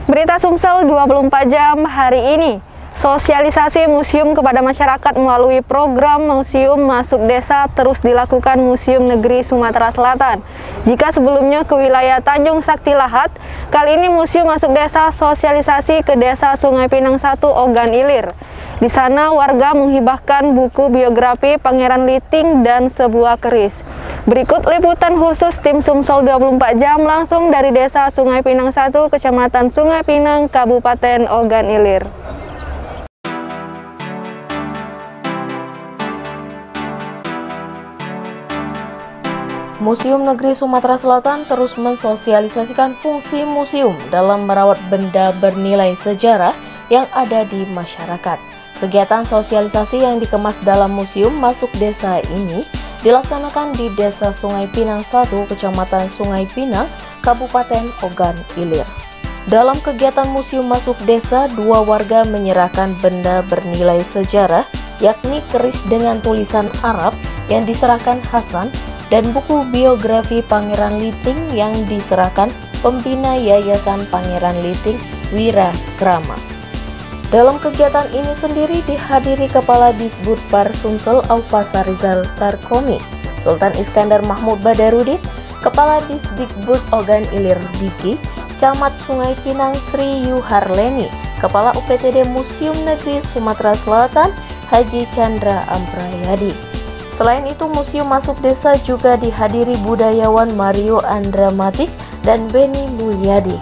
Berita Sumsel 24 jam hari ini. Sosialisasi museum kepada masyarakat melalui program Museum Masuk Desa terus dilakukan Museum Negeri Sumatera Selatan. Jika sebelumnya ke wilayah Tanjung Sakti Lahat, kali ini Museum Masuk Desa sosialisasi ke Desa Sungai Pinang 1 Ogan Ilir. Di sana warga menghibahkan buku biografi Pangeran Liting dan sebuah keris. Berikut liputan khusus tim Sumsel 24 jam langsung dari Desa Sungai Pinang 1, Kecamatan Sungai Pinang, Kabupaten Ogan Ilir. Museum Negeri Sumatera Selatan terus mensosialisasikan fungsi museum dalam merawat benda bernilai sejarah yang ada di masyarakat. Kegiatan sosialisasi yang dikemas dalam Museum Masuk Desa ini dilaksanakan di Desa Sungai Pinang 1, Kecamatan Sungai Pinang, Kabupaten Ogan Ilir. Dalam kegiatan Museum Masuk Desa, dua warga menyerahkan benda bernilai sejarah, yakni keris dengan tulisan Arab yang diserahkan Hasan dan buku biografi Pangeran Liting yang diserahkan pembina Yayasan Pangeran Liting Wirakrama. Dalam kegiatan ini sendiri dihadiri Kepala Disbudpar Sumsel Aufasarizal Sarkomi, Sultan Iskandar Mahmud Badarudin, Kepala Disdikbud Ogan Ilir Diki, Camat Sungai Pinang Sri Yuharleni, Kepala UPTD Museum Negeri Sumatera Selatan Haji Chandra Amprayadi. Selain itu, Museum Masuk Desa juga dihadiri budayawan Mario Andramatik dan Beni Mulyadi.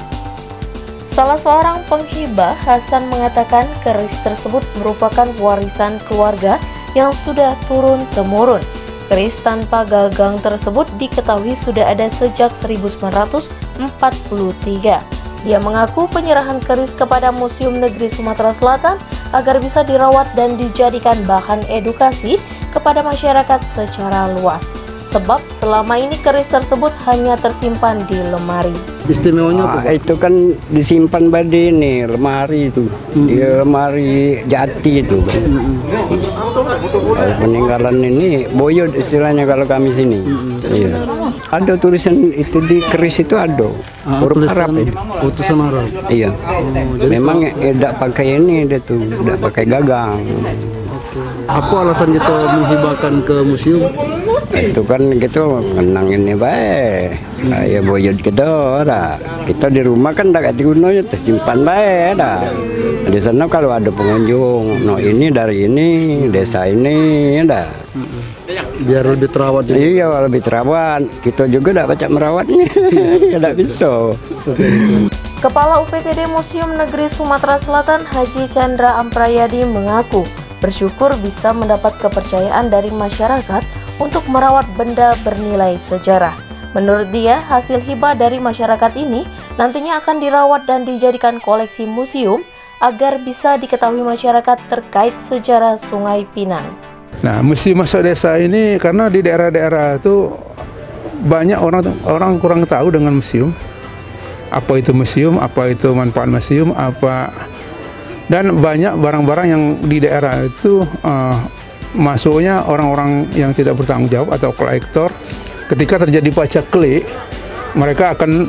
Salah seorang penghibah, Hasan, mengatakan keris tersebut merupakan warisan keluarga yang sudah turun-temurun. Keris tanpa gagang tersebut diketahui sudah ada sejak 1943. Dia mengaku penyerahan keris kepada Museum Negeri Sumatera Selatan agar bisa dirawat dan dijadikan bahan edukasi kepada masyarakat secara luas. Sebab selama ini keris tersebut hanya tersimpan di lemari. Istimewanya apa? Itu kan disimpan di ini lemari itu, di lemari jati itu. Peninggalan ini boyod istilahnya kalau kami sini. Iya. Ada tulisan itu di keris itu ada. Huruf Arab itu. Tulisan Arab. Iya. Memang tidak pakai ini dia tuh, tidak pakai gagang. Apa alasan kita menghibahkan ke museum? Itu kan gitu kenang ini baik. Ya boyod kita dah. Kita di rumah kan tak digunakan tersimpan baik dah. Di sana kalau ada pengunjung, no ini dari ini desa ini dah. Biar lebih terawat. Iya, lebih terawat. Kita juga tak baca merawatnya. Tidak bisa. Kepala UPTD Museum Negeri Sumatera Selatan Haji Chandra Amprayadi mengaku bersyukur bisa mendapat kepercayaan dari masyarakat untuk merawat benda bernilai sejarah. Menurut dia, hasil hibah dari masyarakat ini nantinya akan dirawat dan dijadikan koleksi museum agar bisa diketahui masyarakat terkait sejarah Sungai Pinang. Nah, Museum Masuk Desa ini karena di daerah-daerah itu banyak orang kurang tahu dengan museum. Apa itu museum, apa itu manfaat museum, dan banyak barang-barang yang di daerah itu masuknya orang-orang yang tidak bertanggung jawab atau kolektor. Ketika terjadi pacaklik, mereka akan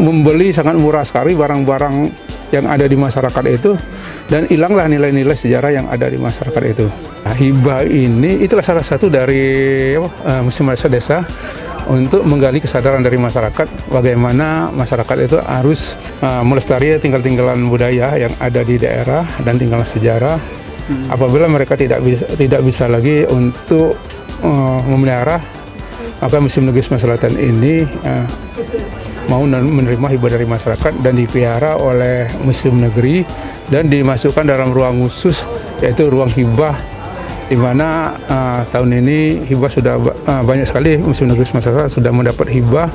membeli sangat murah sekali barang-barang yang ada di masyarakat itu, dan hilanglah nilai-nilai sejarah yang ada di masyarakat itu. Nah, hibah ini itulah salah satu dari Museum Masuk Desa untuk menggali kesadaran dari masyarakat bagaimana masyarakat itu harus melestarikan tinggal-tinggalan budaya yang ada di daerah dan tinggalan sejarah. Apabila mereka tidak bisa lagi untuk memelihara, maka Museum Negeri Sumatera Selatan ini mau menerima hibah dari masyarakat dan dipelihara oleh Museum Negeri dan dimasukkan dalam ruang khusus, yaitu ruang hibah, di mana tahun ini hibah sudah banyak sekali. Museum Negeri Sumatera Selatan sudah mendapat hibah.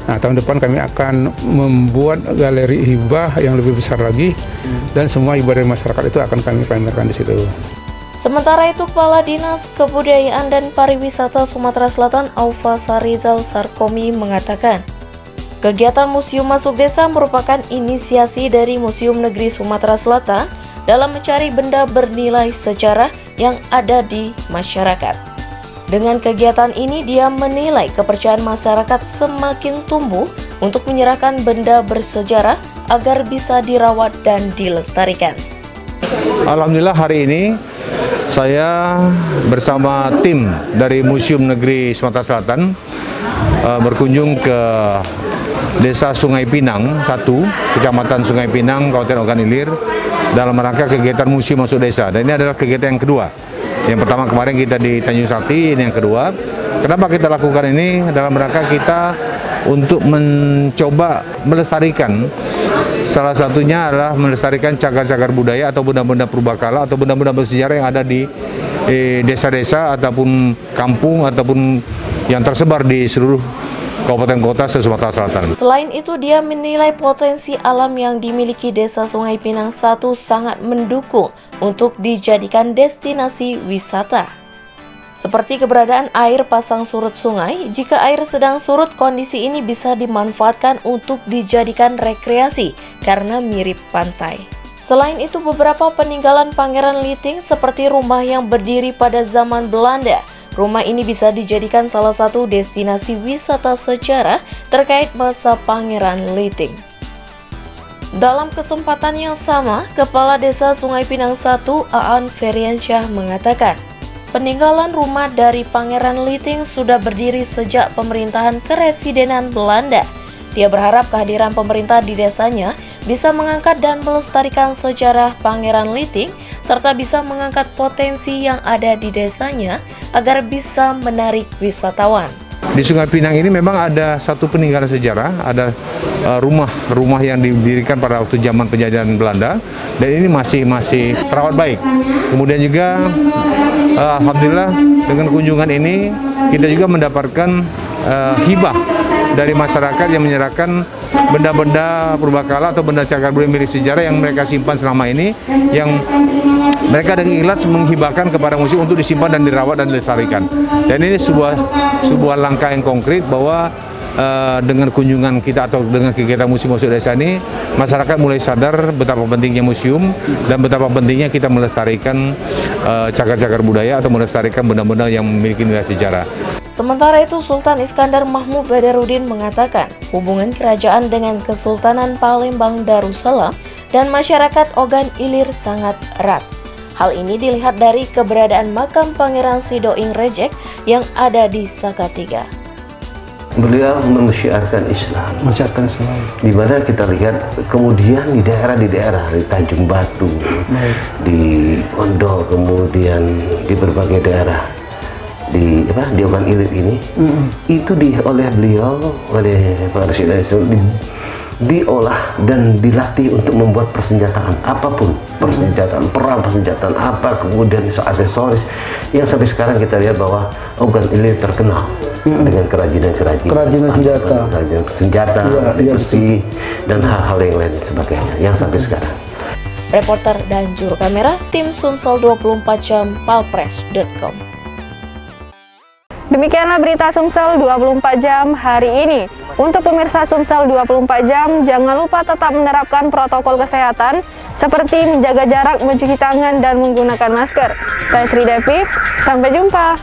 Nah, tahun depan kami akan membuat galeri hibah yang lebih besar lagi, dan semua hibah dari masyarakat itu akan kami pamerkan di situ. Sementara itu, Kepala Dinas Kebudayaan dan Pariwisata Sumatera Selatan Aufa Sarizal Sarkomi mengatakan, kegiatan Museum Masuk Desa merupakan inisiasi dari Museum Negeri Sumatera Selatan dalam mencari benda bernilai sejarah yang ada di masyarakat. Dengan kegiatan ini, dia menilai kepercayaan masyarakat semakin tumbuh untuk menyerahkan benda bersejarah agar bisa dirawat dan dilestarikan. Alhamdulillah hari ini saya bersama tim dari Museum Negeri Sumatera Selatan berkunjung ke Desa Sungai Pinang 1, Kecamatan Sungai Pinang, Kabupaten Ogan Ilir, dalam rangka kegiatan Museum Masuk Desa. Dan ini adalah kegiatan yang kedua. Yang pertama kemarin kita di Tanjung Sakti, ini yang kedua. Kenapa kita lakukan ini? Dalam rangka kita untuk mencoba melestarikan. Salah satunya adalah melestarikan cagar-cagar budaya atau benda-benda purbakala atau benda-benda bersejarah yang ada di desa-desa ataupun kampung ataupun yang tersebar di seluruh kabupaten kota Sumatera Selatan. Selain itu, dia menilai potensi alam yang dimiliki Desa Sungai Pinang 1 sangat mendukung untuk dijadikan destinasi wisata. Seperti keberadaan air pasang surut sungai, jika air sedang surut, kondisi ini bisa dimanfaatkan untuk dijadikan rekreasi karena mirip pantai. Selain itu, beberapa peninggalan Pangeran Liting seperti rumah yang berdiri pada zaman Belanda. Rumah ini bisa dijadikan salah satu destinasi wisata sejarah terkait masa Pangeran Liting. Dalam kesempatan yang sama, Kepala Desa Sungai Pinang 1, Aan Feriansyah mengatakan, peninggalan rumah dari Pangeran Liting sudah berdiri sejak pemerintahan Keresidenan Belanda. Dia berharap kehadiran pemerintah di desanya bisa mengangkat dan melestarikan sejarah Pangeran Liting, serta bisa mengangkat potensi yang ada di desanya agar bisa menarik wisatawan. Di Sungai Pinang ini memang ada satu peninggalan sejarah, ada rumah-rumah yang didirikan pada waktu zaman penjajahan Belanda, dan ini masih terawat baik. Kemudian juga alhamdulillah dengan kunjungan ini kita juga mendapatkan hibah dari masyarakat yang menyerahkan benda-benda purbakala atau benda cagar budaya milik sejarah yang mereka simpan selama ini, yang mereka dengan ikhlas menghibahkan kepada museum untuk disimpan dan dirawat dan dilestarikan. Dan ini sebuah langkah yang konkret bahwa dengan kunjungan kita atau dengan kegiatan Museum Masuk Desa ini, masyarakat mulai sadar betapa pentingnya museum dan betapa pentingnya kita melestarikan cagar-cagar budaya atau melestarikan benda-benda yang memiliki nilai sejarah. Sementara itu, Sultan Iskandar Mahmud Badarudin mengatakan hubungan kerajaan dengan Kesultanan Palembang Darussalam dan masyarakat Ogan Ilir sangat erat. Hal ini dilihat dari keberadaan makam Pangeran Sidoing Rejek yang ada di Sakatiga. Beliau mensyiarkan Islam, di mana kita lihat kemudian di daerah di Tanjung Batu, di Ondo, kemudian di berbagai daerah di Ogan Ilir ini, itu oleh beliau, oleh Presiden diolah dan dilatih untuk membuat persenjataan apapun, persenjataan perang, persenjataan apa, kemudian aksesoris yang sampai sekarang kita lihat bahwa Ogan Ilir terkenal dengan kerajinan senjata, besi, dan hal-hal yang lain sebagainya yang sampai sekarang. Reporter dan juru kamera tim Sumsel 24 Jam Palpres.com. Demikianlah berita Sumsel 24 Jam hari ini. Untuk pemirsa Sumsel 24 Jam, jangan lupa tetap menerapkan protokol kesehatan seperti menjaga jarak, mencuci tangan, dan menggunakan masker. Saya Sri Devi, sampai jumpa.